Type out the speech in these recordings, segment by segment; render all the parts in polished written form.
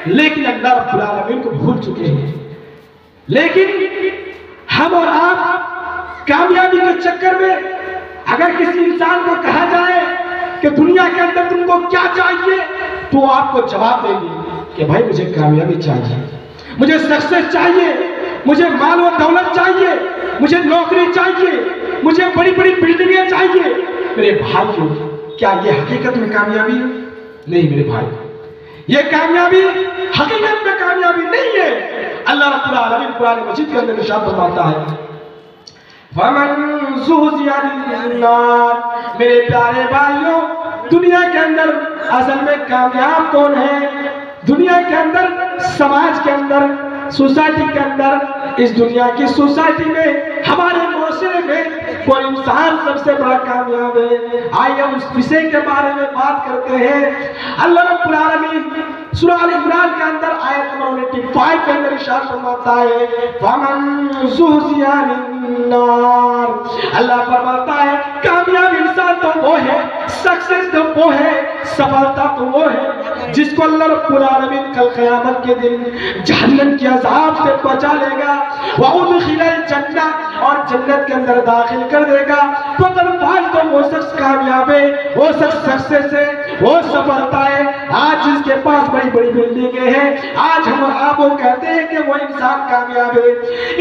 लेकिन अल्लाह रब्बुल आलमीन को भूल चुके हैं। लेकिन हम और आप कामयाबी के चक्कर में अगर किसी इंसान को कहा जाए कि दुनिया के अंदर तुमको क्या चाहिए, तो आपको जवाब देंगे कि भाई मुझे कामयाबी चाहिए, मुझे सक्सेस चाहिए, मुझे माल और दौलत चाहिए, मुझे नौकरी चाहिए, मुझे बड़ी बड़ी बिल्डिंगें चाहिए। मेरे भाइयों, क्या ये हकीकत में कामयाबी है? नहीं मेरे भाई, ये कामयाबी हकीकत में कामयाबी नहीं है। अल्लाह रब्बुल आलमीन कुरान मजीद के अंदर इरशाद फरमाता है, फमन ज़ुहज़िया अनिन नार। मेरे प्यारे भाइयों, दुनिया के अंदर असल में कामयाब कौन है? दुनिया के अंदर, समाज के अंदर, सोसाइटी के अंदर, इस दुनिया की सोसाइटी में, हमारे मुआशरे में कोई इंसान सबसे बड़ा कामयाब है। आइए उस विषय के बारे में बात करते हैं। अल्लाह रब्बुल आलमीन सूरा अल इमरान के अंदर आयत नंबर 85 के अंदर इरशाद फरमाता है, फमन ज़ुहज़िया अनिन नार। अल्लाह फरमाता है कामयाब इंसान तो वो है, सक्सेस तो वो है, सफलता तो वो है जिसको अल्लाह रब्बुल आलमीन कल क़यामत के दिन जहन्नम के अज़ाब से बचा लेगा, व उदखिलल जन्नह, और जन्नत के अंदर दाखिल कर देगा। तो भाई तो वो शख्स कामयाब है, वो शख्स सक्सेस है, वो सफलता है। आज जिसके पास बड़ी बड़ी बिल्डिंगें हैं, आज हम आपको कहते हैं कि वो इंसान कामयाब है।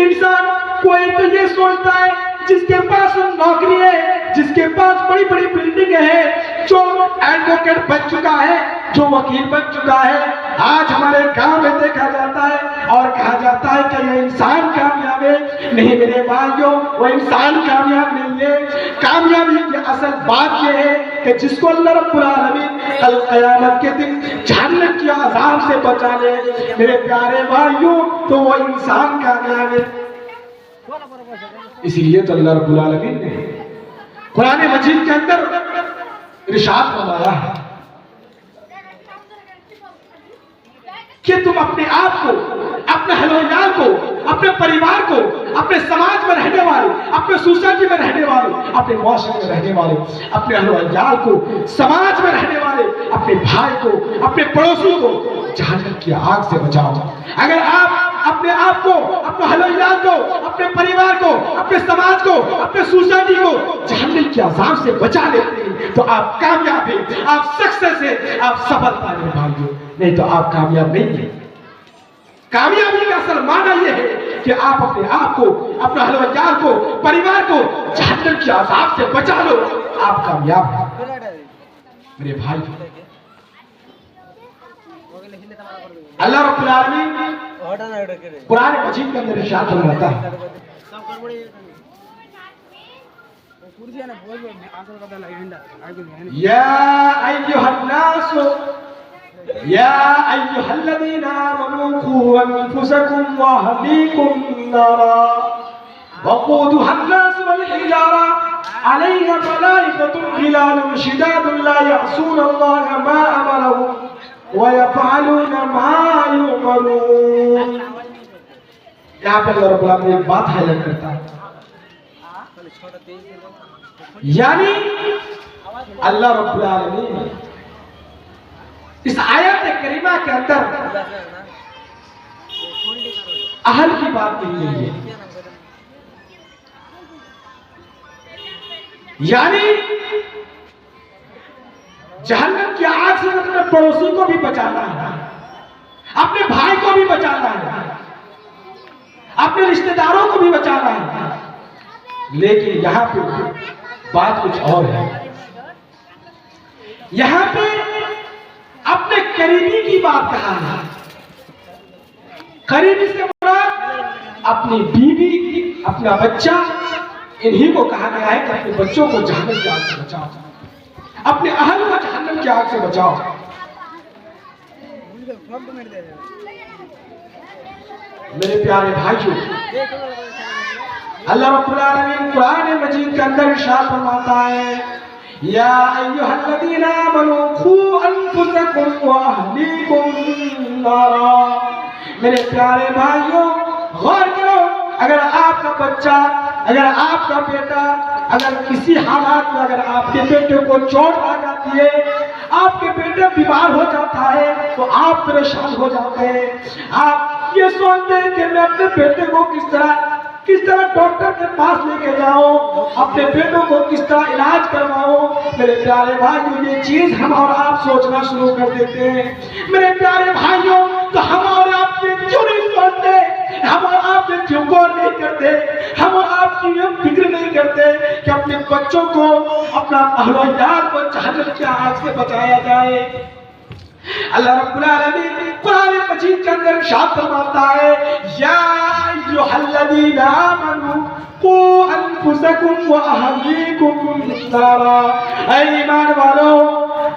इंसान कोई तो ये सोचता है जिसके पास नौकरी है, जिसके पास बड़ी बड़ी बिल्डिंग है, जो एडवोकेट बन चुका है, जो वकील बन चुका है, आज हमारे गांव में देखा जाता है और कहा जाता है कि ये इंसान कामयाब है। नहीं मेरे भाइयों, वो इंसान कामयाब नहीं है। कामयाबी की असल बात यह है कि जिसको अल्लाह रब्बुल आलमीन कल क़यामत के दिन जहन्नम के अज़ाब से बचा ले, मेरे प्यारे भाइयों, तो वो इंसान कामयाब है। इसीलिए तो अल्लाह रब्बुल आलमीन ने कुरान मजीद के अंदर इरशाद फरमाया है कि तुम अपने आप को, अपने अहल-ओ-इयाल को, अपने परिवार को, अपने समाज में रहने वाले, अपने सोसाइटी में रहने वाले, अपने मुआशरे में रहने वाले, अपने अहल-ओ-इयाल को, समाज में रहने वाले अपने भाई को, अपने पड़ोसी को जहन्नम की आग से बचाओ। अगर आप अपने आप को, अपने अहल-ओ-इयाल को, अपने परिवार को, अपने समाज को, अपने सोसाइटी को जहन्नम के अज़ाब से बचा लेते हैं तो आप कामयाब हैं, आप सक्सेस हैं, आप सफलता हैं भाइयों। नहीं तो आप कामयाब नहीं है। कामयाबी का असल माना यह है कि आप अपने आप को, अपने अहल-ओ-इयाल को, परिवार को जहन्नम के अज़ाब से बचा लो, आप कामयाब हैं। मेरे भाई, अल्लाह रब्बुल आलमीन कुरान मजीद के अंदर इरशाद फरमाता है, या अय्युहन्नास या अय्युहल्लज़ीना आमनू क़ू अन्फुसकुम व अहलीकुम नारा वक़ूदुहन्नास वल हिजारा अलैहा मलाइकतुन ग़िलाज़ुन शिदादुन ला यअसूनल्लाह मा अमरहुम व यफ़अलून मा युमरून। यहाँ पे अल्लाह रब्बुल आलमीन एक बात हाईलाइट करता है, यानी अल्लाह रब्बुल आलमीन इस आयत करीमा के अंदर अहल की बात नहीं है, यानी जहन्नम की आग से अपने पड़ोसी को भी बचाना है, अपने भाई को भी बचाना है, अपने रिश्तेदारों को भी बचाना है। लेकिन यहां पे बात कुछ और है। यहां पे अपने करीबी की बात कहा है। करीबी से मुराद अपनी बीवी, अपना बच्चा, इन्हीं को कहा गया है कि अपने बच्चों को जहन्नम की आग से बचाओ, अपने अहल को जहन्नम की आग से बचाओ। मेरे प्यारे भाइयों, अल्लाह रब्बुल आलमीन कुरान मजीद के अंदर इरशाद फरमाता है, या अय्युहल्लज़ीना आमनू क़ू अन्फुसकुम व अहलीकुम नारा। मेरे प्यारे भाइयों, गौर करो, अगर आपका बच्चा, अगर आपका बेटा, अगर किसी हालात में अगर आपके बेटे को चोट आ जाती है, आपके बेटे बीमार हो जाता है तो आप परेशान हो जाते हैं। आप ये सोचते हैं कि मैं अपने बेटे को किस तरह डॉक्टर के पास लेके जाऊं, अपने बेटों को किस तरह इलाज करवाऊं। मेरे प्यारे भाइयों, ये चीज हम और आप सोचना शुरू कर देते हैं। मेरे प्यारे भाइयों, तो हम और आप ये क्यों नहीं सोचते, हम और आप ये क्यों गौर नहीं करते, हम और आप की ये फिक्र नहीं करते कि अपने बच्चों को, अपना अहलयार को जहन्नम की आग से बचाया जाए। अल्लाह रब्बुल आलमीन कुरान मजीद के अंदर इरशाद फरमाता है, या अय्युहल्लज़ीना आमनू कू अनफुसकुम व अहलीकुम नारा। ऐ ईमान वालों,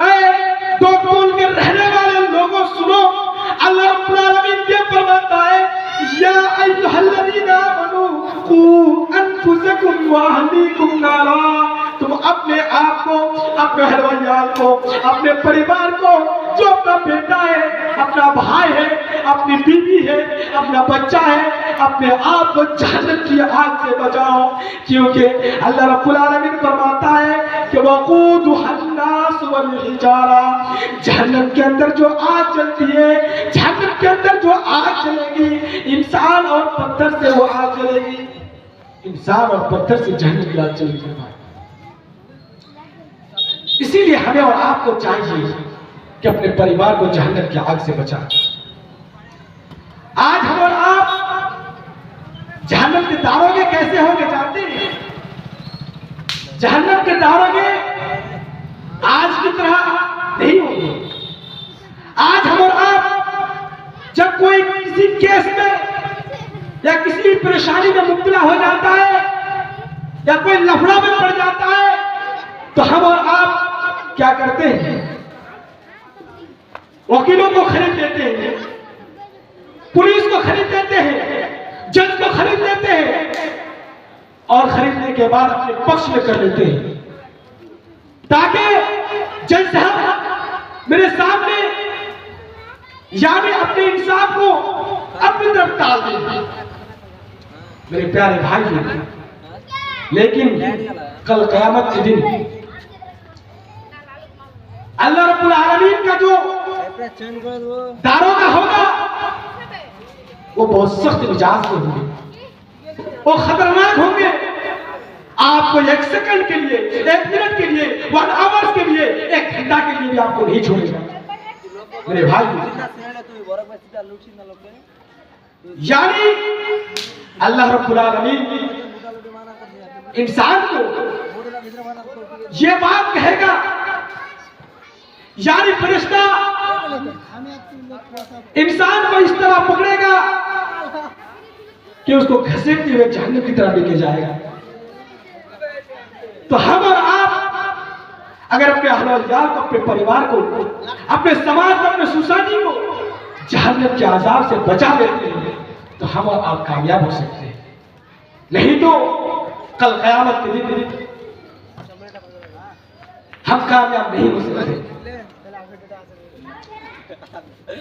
ऐ टोल के रहने वाले लोगों, सुनो, अल्लाह रब्बुल आलमीन ये फरमाता है, या अय्युहल्लज़ीना आमनू कू अनफुसकुम व अहलीकुम नारा। तुम अपने आप को, अपने अहलयार को, अपने परिवार को, जो अपना बेटा है, अपना भाई है, अपनी बीवी है, अपना बच्चा है, अपने आप को जहन्नम की आग से बचाओ। क्योंकि अल्लाह रब्बुल आलमीन फरमाता है कि वक़ूदुहन नास वल हिजारा, जहन्नम के अंदर जो आग जलती है, जहन्नम के अंदर जो आग जलेगी, इंसान और पत्थर से वो आग जलेगी, इंसान और पत्थर से जहन्नम की आग जलेगी। इसीलिए हमें और आपको चाहिए कि अपने परिवार को जहन्नम की आग से बचाएं। आज हम और आप जहन्नम के दारोगे कैसे होंगे जानते हैं? जहन्नम के दारोगे आज की तरह नहीं होंगे। आज हम और आप जब कोई किसी केस में या किसी परेशानी में मुब्तला हो जाता है या कोई लफड़ा में पड़ जाता है तो हम और आप क्या करते हैं? वकीलों को खरीद लेते हैं, पुलिस को खरीद लेते हैं, जज को खरीद लेते हैं और खरीदने के बाद अपने पक्ष में कर लेते हैं ताकि जज साहब मेरे सामने यानी अपने इंसाफ को अपनी तरफ टाल दें। मेरे प्यारे भाई, लेकिन कल क़यामत के दिन अल्लाह रब्बुल आलमीन का जो दारोगा होगा वो बहुत सख्त मिजाज के होंगे, वो खतरनाक होंगे। आपको एक सेकंड के लिए, एक मिनट के लिए, 1 आवर्स के लिए, 1 घंटा के लिए भी आपको नहीं छोड़ेगा। मेरे भाई, यानी अल्लाह रब्बुल आलमीन इंसान को ये बात कहेगा, यानी फरिश्ता इंसान को इस तरह पकड़ेगा कि उसको घसीटते हुए जहन्नम की तरफ लेके जाएगा। तो हम और आप अगर अपने अहलयार को, अपने परिवार को, अपने समाज को, अपने सोसाइटी को जहन्नम के अज़ाब से बचा लेते हैं तो हम और आप कामयाब हो सकते हैं। नहीं तो कल क़यामत के दिन हम कामयाब नहीं हो सकते।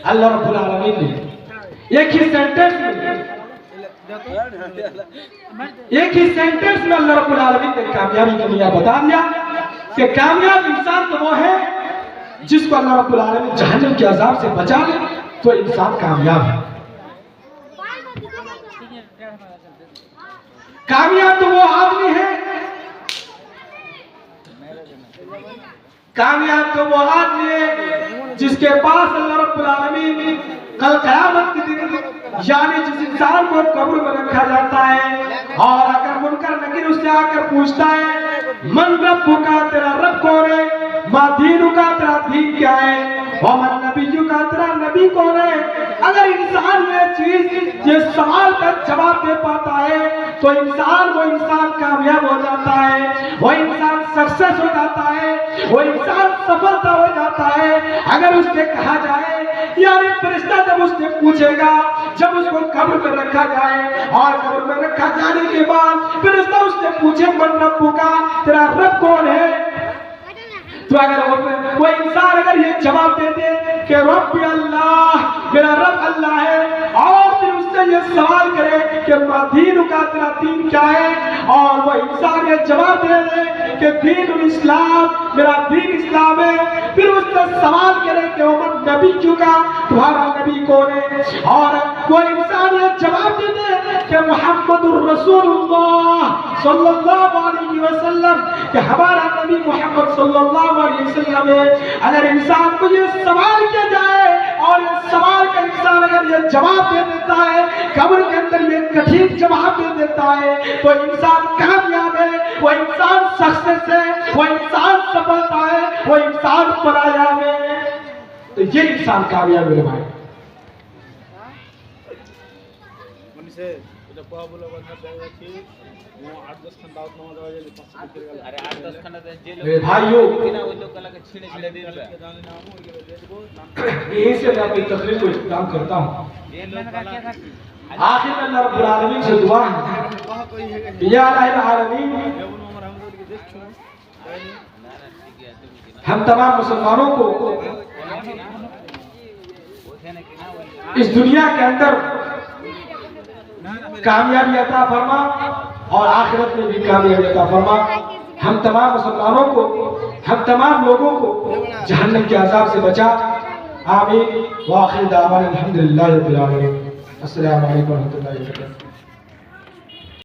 अल्लाह रब्बुल आलमीन ने एक ही सेंटेंस में अल्लाह रब्बुल आलमीन ने कामयाबी का नियम बता दिया कि कामयाब इंसान तो वो है जिसको अल्लाह रब्बुल आलमीन जहन्नम के अज़ाब से बचा ले तो इंसान कामयाब है। कामयाब तो वो आदमी है, कामयाब तो वो आदमी है जिसके पास अल्लाह रब्बुल आलमीन कल क़यामत के दिन यानी जिस इंसान को कब्र में रखा जाता है और अगर मुनकर नकीर उससे आकर पूछता है मन रब्बुका, तेरा रब कौन है, मा दीनुका, तेरा दीन क्या है, व मन नबियुका, तेरा नबी कौन है। अगर इंसान ये सवाल का जवाब दे पाता है तो वो इंसान कामयाब हो जाता है, वो इंसान सक्सेस हो जाता है, वो इंसान सफलता हो जाता है। अगर उससे कहा जाए यानी फरिश्ता जब उससे पूछेगा, जब उसको कब्र में रखा जाए और कब्र में रखा जाने के बाद फरिश्ता उससे पूछे मन रब्बुका, तेरा रब कौन है, तो अगर वो इंसान अगर ये जवाब दे दे कि रब्बी अल्लाह, मेरा रब अल्लाह है, और फिर उससे ये सवाल करे कि कि दीन का तेरा दीन क्या है, और वो इंसान ये जवाब दे दे कि दीन इस्लाम, मेरा दीन इस्लाम है। फिर उससे सवाल करे कि उमर नबी क्यों का, तुम्हारा नबी कौन है? और वो इंसान ये जवाब दे दे कि मुहम्मदुर रसूलुल्लाह सल्लल्लाहु अलैहि वसल्लम, कि हमारा नबी मोहम्मद सल्लल्लाहु अलैहि वसल्लम है। अगर इंसान को ये सवाल किया जाए और इस सवाल का इंसान अगर ये जवाब दे देता है, कब्र के अंदर ये कठिन जवाब दे देता है, तो इंसान कामयाब है, वो इंसान सक्सेस है, वो इंसान सफलता है, वो इंसान परायाब है। तो ये इंसान कामयाब मेरे भाई। मेरे भाइयों, यही से मैं अपनी तकरीर को इख्तिताम करता हूँ। आखिर में अल्लाह रब्बुल आलमीन से दुआ है, या आलमीन, हम तमाम मुसलमानों को इस दुनिया के अंदर कामयाबी अता फरमा और आखिरत में भी कामयाबी अता फरमा। हम तमाम मुसलमानों को, हम तमाम लोगों को जहन्नम के अजाब से बचा। आमीन। व आखिर दावाना अल्हम्दुलिल्लाहि रब्बिल आलमीन। अस्सलामु अलैकुम व रहमतुल्लाहि व बरकातुहू।